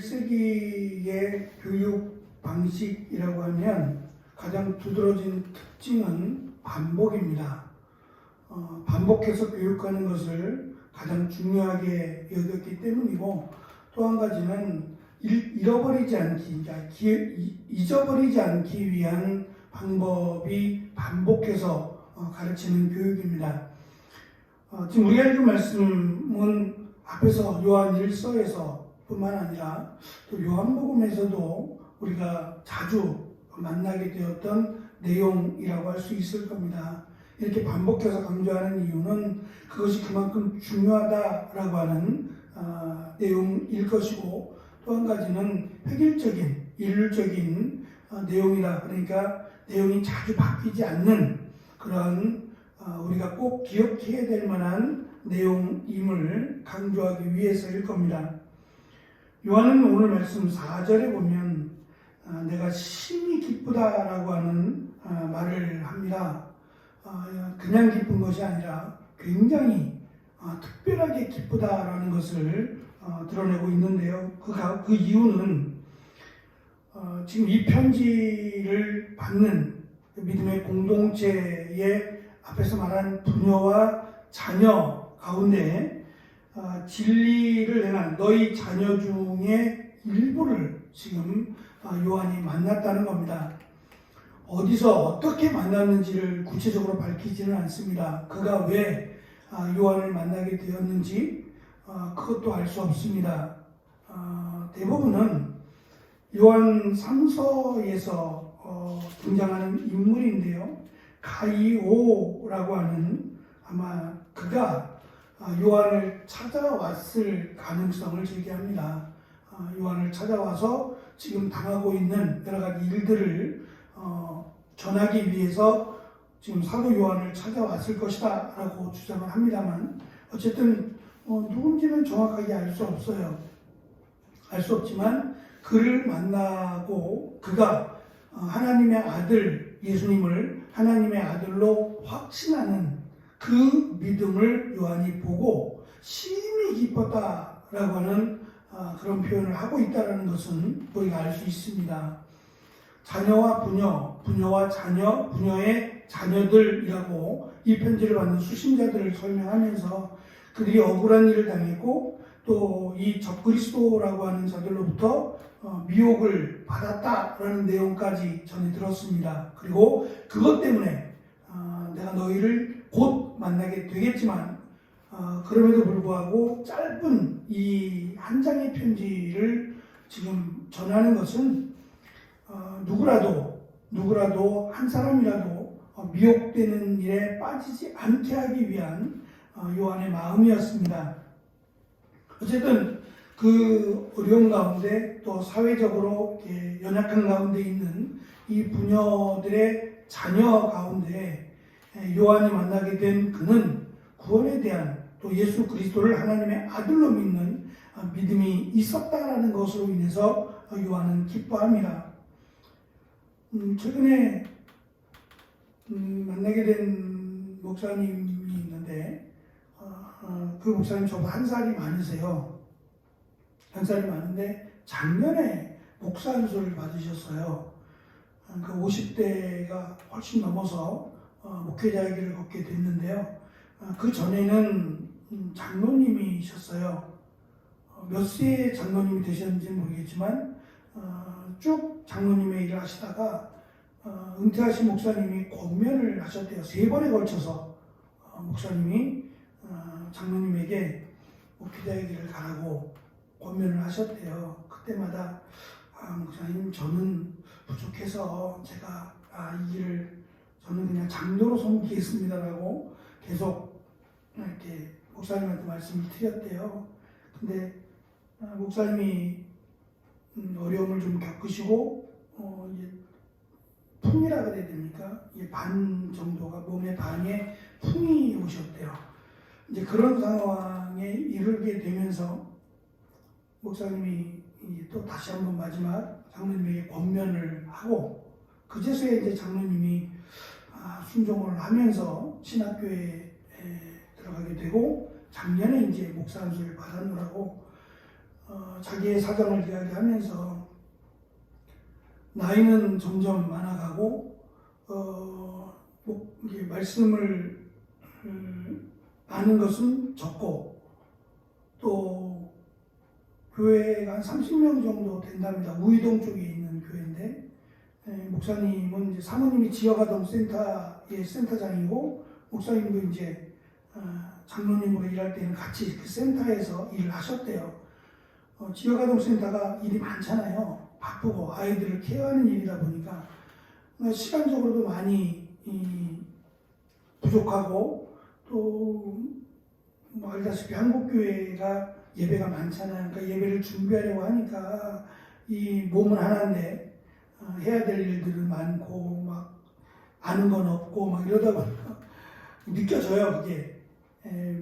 21세기의 교육 방식이라고 하면 가장 두드러진 특징은 반복입니다. 반복해서 교육하는 것을 가장 중요하게 여겼기 때문이고, 또 한 가지는 잃어버리지 않기, 잊어버리지 않기 위한 방법이 반복해서 가르치는 교육입니다. 지금 우리가 읽은 말씀은 앞에서 요한 1서에서 뿐만 아니라 또 요한복음에서도 우리가 자주 만나게 되었던 내용이라고 할 수 있을 겁니다. 이렇게 반복해서 강조하는 이유는 그것이 그만큼 중요하다라고 하는 내용일 것이고, 또 한 가지는 획일적인, 일률적인 내용이다. 그러니까 내용이 자주 바뀌지 않는 그런 우리가 꼭 기억해야 될 만한 내용임을 강조하기 위해서일 겁니다. 요한은 오늘 말씀 4절에 보면 내가 심히 기쁘다라고 하는 말을 합니다. 그냥 기쁜 것이 아니라 굉장히 특별하게 기쁘다라는 것을 드러내고 있는데요. 그 이유는 지금 이 편지를 받는 믿음의 공동체의 앞에서 말한 부녀와 자녀 가운데 진리를 행한 너희 자녀 중에 일부를 지금 요한이 만났다는 겁니다. 어디서 어떻게 만났는지를 구체적으로 밝히지는 않습니다. 그가 왜 요한을 만나게 되었는지 그것도 알 수 없습니다. 대부분은 요한 3서에서 등장하는 인물인데요. 가이오라고 하는 아마 그가 요한을 찾아왔을 가능성을 제기합니다. 요한을 찾아와서 지금 당하고 있는 여러 가지 일들을 전하기 위해서 지금 사도 요한을 찾아왔을 것이다 라고 주장을 합니다만, 어쨌든 누군지는 정확하게 알 수 없어요. 알 수 없지만 그를 만나고 그가 하나님의 아들 예수님을 하나님의 아들로 확신하는 그 믿음을 요한이 보고 심히 기뻤다라고 하는 그런 표현을 하고 있다는 것은 우리가 알 수 있습니다. 자녀와 부녀, 부녀와 자녀, 부녀의 자녀들이라고 이 편지를 받는 수신자들을 설명하면서 그들이 억울한 일을 당했고 또 이 적그리스도라고 하는 자들로부터 미혹을 받았다라는 내용까지 전해 들었습니다. 그리고 그것 때문에 내가 너희를 곧 만나게 되겠지만 그럼에도 불구하고 짧은 이 한 장의 편지를 지금 전하는 것은 누구라도 한 사람이라도 미혹되는 일에 빠지지 않게 하기 위한 요한의 마음이었습니다. 어쨌든 그 어려운 가운데 또 사회적으로 연약한 가운데 있는 이 부녀들의 자녀 가운데 요한이 만나게 된 그는 구원에 대한 또 예수 그리스도를 하나님의 아들로 믿는 믿음이 있었다라는 것으로 인해서 요한은 기뻐합니다. 최근에 만나게 된 목사님이 있는데 그 목사님 저보다 한 살이 많으세요. 한 살이 많은데 작년에 목사 안수를 받으셨어요. 그 50대가 훨씬 넘어서 목회자의 길을 걷게 됐는데요. 그 전에는 장로님이셨어요. 몇 세의 장로님이 되셨는지는 모르겠지만 쭉 장로님의 일을 하시다가 은퇴하신 목사님이 권면을 하셨대요. 3번에 걸쳐서 목사님이 장로님에게 목회자의 길을 가라고 권면을 하셨대요. 그때마다 목사님 저는 부족해서 제가 이 길을 저는 그냥 장로로 섬기겠습니다라고 계속 이렇게 목사님한테 말씀을 드렸대요. 근데 목사님이 어려움을 좀 겪으시고 이제 풍이라 그래야 됩니까? 반 정도가 몸의 반에 풍이 오셨대요. 이제 그런 상황에 이르게 되면서 목사님이 또 다시 한번 마지막 장로님에게 권면을 하고 그제서야 이제 장로님이 순종을 하면서 신학교에 들어가게 되고 작년에 이제 목사 안수를 받았노라고 자기의 사정을 이야기하면서 나이는 점점 많아가고 이게 말씀을 아는 것은 적고 또 교회가 한 30명 정도 된답니다. 우이동 쪽에 있는 교회인데 목사님은 이제 사모님이 지역아동 센터의 센터장이고 목사님도 이제 장로님으로 일할 때는 같이 그 센터에서 일을 하셨대요. 지역아동 센터가 일이 많잖아요. 바쁘고 아이들을 케어하는 일이다 보니까 시간적으로도 많이 부족하고 또 알다시피 한국교회가 예배가 많잖아요. 그러니까 예배를 준비하려고 하니까 이 몸은 하나인데 해야 될 일들은 많고 막 아는 건 없고 막 이러다 보니까 느껴져요. 그게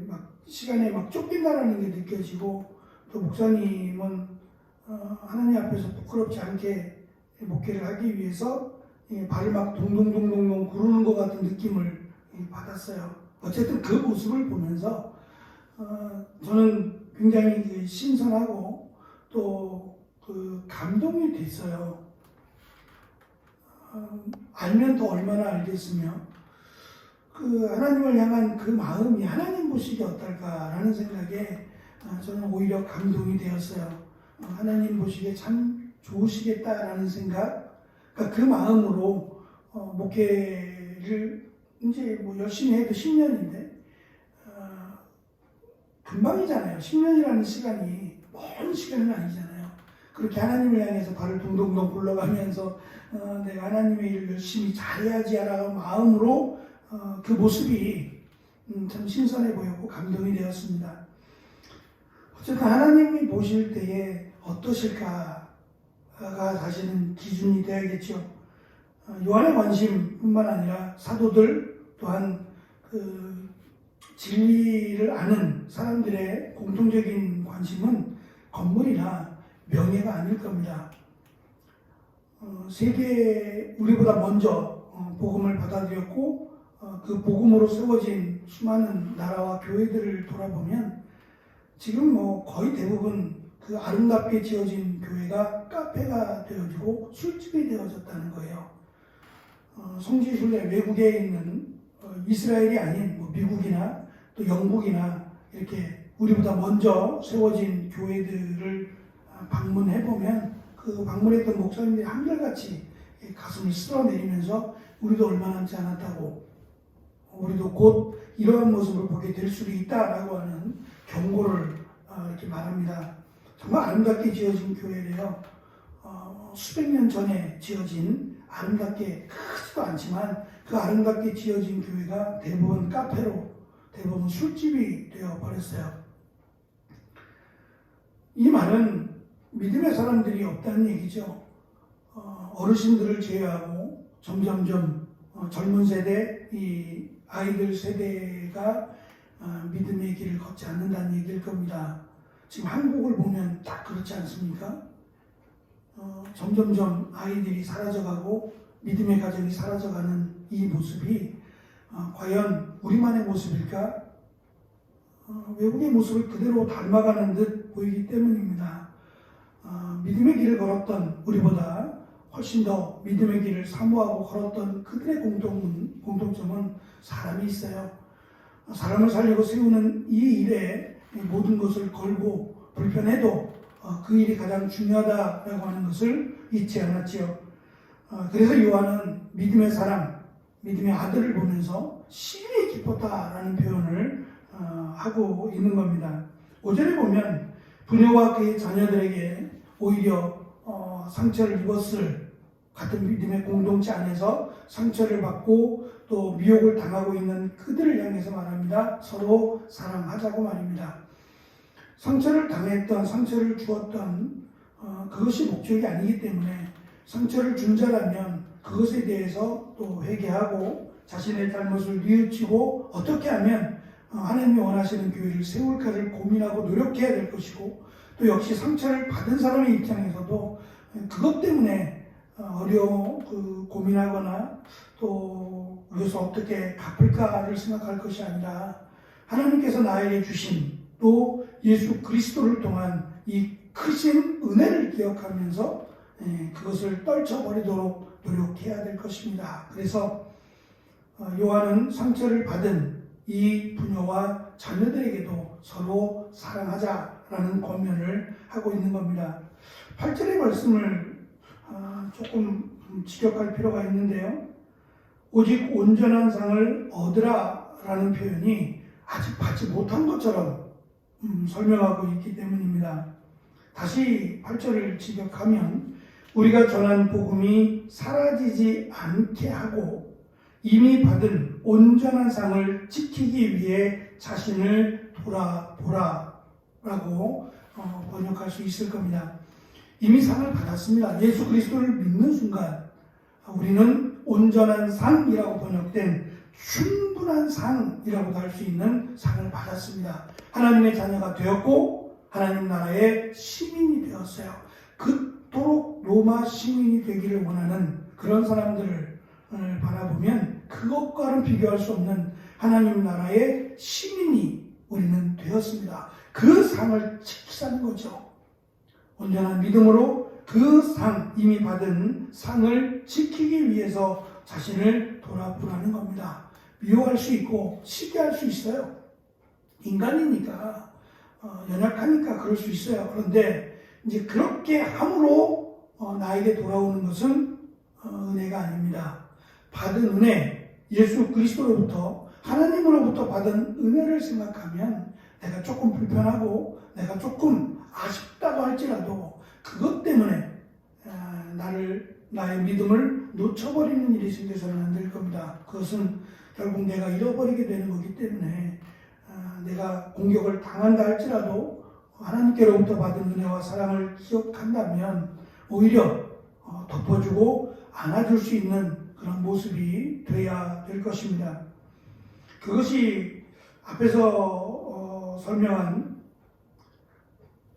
막 시간에 막 쫓긴다라는 게 느껴지고 또 목사님은 하나님 앞에서 부끄럽지 않게 목회를 하기 위해서 발을 막 동동동동동 구르는 것 같은 느낌을 받았어요. 어쨌든 그 모습을 보면서 저는 굉장히 신선하고 또 그 감동이 됐어요. 알면 더 얼마나 알겠으며 그 하나님을 향한 그 마음이 하나님 보시기 어떨까라는 생각에 저는 오히려 감동이 되었어요. 하나님 보시기에 참 좋으시겠다라는 생각, 그러니까 그 마음으로 목회를 이제 뭐 열심히 해도 10년인데 금방이잖아요. 10년이라는 시간이 먼 시간은 아니잖아요. 그렇게 하나님을 향해서 발을 동동동 굴러가면서 내가 하나님의 일을 열심히 잘해야지 하라는 마음으로 그 모습이 참 신선해 보였고 감동이 되었습니다. 어쨌든 하나님이 보실 때에 어떠실까가 사실은 기준이 되어야겠죠. 요한의 관심뿐만 아니라 사도들 또한 그 진리를 아는 사람들의 공통적인 관심은 건물이나 명예가 아닐 겁니다. 세계에 우리보다 먼저 복음을 받아들였고 그 복음으로 세워진 수많은 나라와 교회들을 돌아보면 지금 뭐 거의 대부분 그 아름답게 지어진 교회가 카페가 되어지고 술집이 되어졌다는 거예요. 성지순례 외국에 있는 이스라엘이 아닌 뭐 미국이나 또 영국이나 이렇게 우리보다 먼저 세워진 교회들을 방문해보면 그 방문했던 목사님들이 한결같이 가슴을 쓸어내리면서 우리도 얼마 남지 않았다고 우리도 곧 이러한 모습을 보게 될 수도 있다라고 하는 경고를 이렇게 말합니다. 정말 아름답게 지어진 교회래요. 수백 년 전에 지어진 아름답게 크지도 않지만 그 아름답게 지어진 교회가 대부분 카페로 대부분 술집이 되어버렸어요. 이 말은 믿음의 사람들이 없다는 얘기죠. 어르신들을 제외하고 점점점 젊은 세대, 이 아이들 세대가 믿음의 길을 걷지 않는다는 얘기일 겁니다. 지금 한국을 보면 딱 그렇지 않습니까? 점점점 아이들이 사라져가고 믿음의 가정이 사라져가는 이 모습이 과연 우리만의 모습일까? 외국의 모습을 그대로 닮아가는 듯 보이기 때문입니다. 믿음의 길을 걸었던 우리보다 훨씬 더 믿음의 길을 사모하고 걸었던 그들의 공통점은 사람이 있어요. 사람을 살리고 세우는 이 일에 모든 것을 걸고 불편해도 그 일이 가장 중요하다라고 하는 것을 잊지 않았지요. 그래서 요한은 믿음의 사람, 믿음의 아들을 보면서 심히 기뻤다라는 표현을 하고 있는 겁니다. 5절에 보면 부녀와 그의 자녀들에게 오히려 상처를 입었을 같은 믿음의 공동체 안에서 상처를 받고 또 미혹을 당하고 있는 그들을 향해서 말합니다. 서로 사랑하자고 말입니다. 상처를 당했던, 상처를 주었던 그것이 목적이 아니기 때문에 상처를 준 자라면 그것에 대해서 또 회개하고 자신의 잘못을 뉘우치고 어떻게 하면 하나님이 원하시는 교회를 세울까를 고민하고 노력해야 될 것이고 또 역시 상처를 받은 사람의 입장에서도 그것 때문에 고민하거나 또 여기서 어떻게 갚을까를 생각할 것이 아니라 하나님께서 나에게 주신 또 예수 그리스도를 통한 이 크신 은혜를 기억하면서 그것을 떨쳐버리도록 노력해야 될 것입니다. 그래서 요한은 상처를 받은 이 부녀와 자녀들에게도 서로 사랑하자라는 권면을 하고 있는 겁니다. 8절의 말씀을 조금 직역할 필요가 있는데요. 오직 온전한 상을 얻으라 라는 표현이 아직 받지 못한 것처럼 설명하고 있기 때문입니다. 다시 8절을 직역하면 우리가 전한 복음이 사라지지 않게 하고 이미 받은 온전한 상을 지키기 위해 자신을 돌아보라 라고 번역할 수 있을 겁니다. 이미 상을 받았습니다. 예수 그리스도를 믿는 순간 우리는 온전한 상이라고 번역된 충분한 상이라고도 할 수 있는 상을 받았습니다. 하나님의 자녀가 되었고 하나님 나라의 시민이 되었어요. 그토록 로마 시민이 되기를 원하는 그런 사람들을 바라보면 그것과는 비교할 수 없는 하나님 나라의 시민이 우리는 되었습니다. 그 상을 지키자는 거죠. 온전한 믿음으로 그 상, 이미 받은 상을 지키기 위해서 자신을 돌아보라는 겁니다. 미워할 수 있고 시기할 수 있어요. 인간이니까 연약하니까 그럴 수 있어요. 그런데 이제 그렇게 함으로 나에게 돌아오는 것은 은혜가 아닙니다. 받은 은혜, 예수 그리스도로부터 하나님으로부터 받은 은혜를 생각하면 내가 조금 불편하고 내가 조금 아쉽다고 할지라도 그것 때문에 나의 믿음을 놓쳐버리는 일이 생겨서는 안 될 겁니다. 그것은 결국 내가 잃어버리게 되는 거기 때문에 내가 공격을 당한다 할지라도 하나님께로부터 받은 은혜와 사랑을 기억한다면 오히려 덮어주고 안아줄 수 있는 그런 모습이 돼야 될 것입니다. 그것이 앞에서 설명한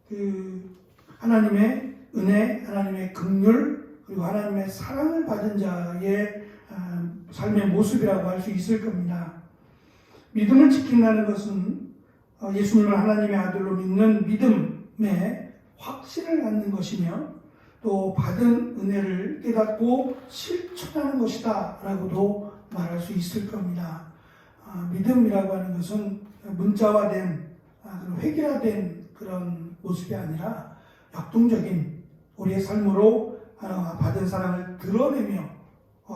그 하나님의 은혜, 하나님의 긍휼, 그리고 하나님의 사랑을 받은 자의 삶의 모습이라고 할 수 있을 겁니다. 믿음을 지킨다는 것은 예수님을 하나님의 아들로 믿는 믿음의 확신을 갖는 것이며 또 받은 은혜를 깨닫고 실천하는 것이다 라고도 말할 수 있을 겁니다. 믿음이라고 하는 것은 문자화된 획일화된 그런 모습이 아니라 역동적인 우리의 삶으로 받은 사랑을 드러내며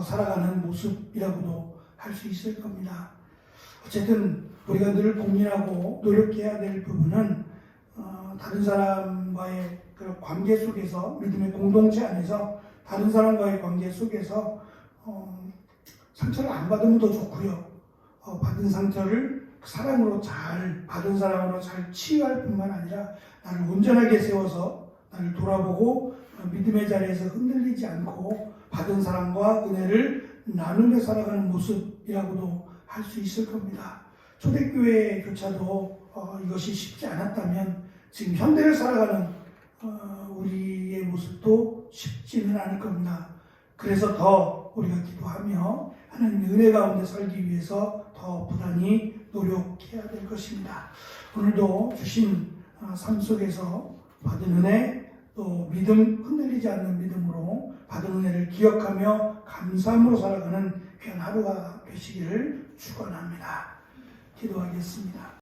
살아가는 모습이라고도 할 수 있을 겁니다. 어쨌든 우리가 늘 고민하고 노력해야 될 부분은 다른 사람과의 그 관계 속에서 믿음의 공동체 안에서 다른 사람과의 관계 속에서 상처를 안 받으면 더 좋고요. 받은 상처를 사랑으로 잘 받은 사랑으로 잘 치유할 뿐만 아니라 나를 온전하게 세워서 나를 돌아보고 믿음의 자리에서 흔들리지 않고 받은 사랑과 은혜를 나누며 살아가는 모습이라고도 할 수 있을 겁니다. 초대교회조차도 이것이 쉽지 않았다면 지금 현대를 살아가는 우리의 모습도 쉽지는 않을 겁니다. 그래서 더 우리가 기도하며 하나님의 은혜 가운데 살기 위해서 더 부단히 노력해야 될 것입니다. 오늘도 주신 삶 속에서 받은 은혜, 또 믿음, 흔들리지 않는 믿음으로 받은 은혜를 기억하며 감사함으로 살아가는 귀한 하루가 되시기를 축원합니다. 기도하겠습니다.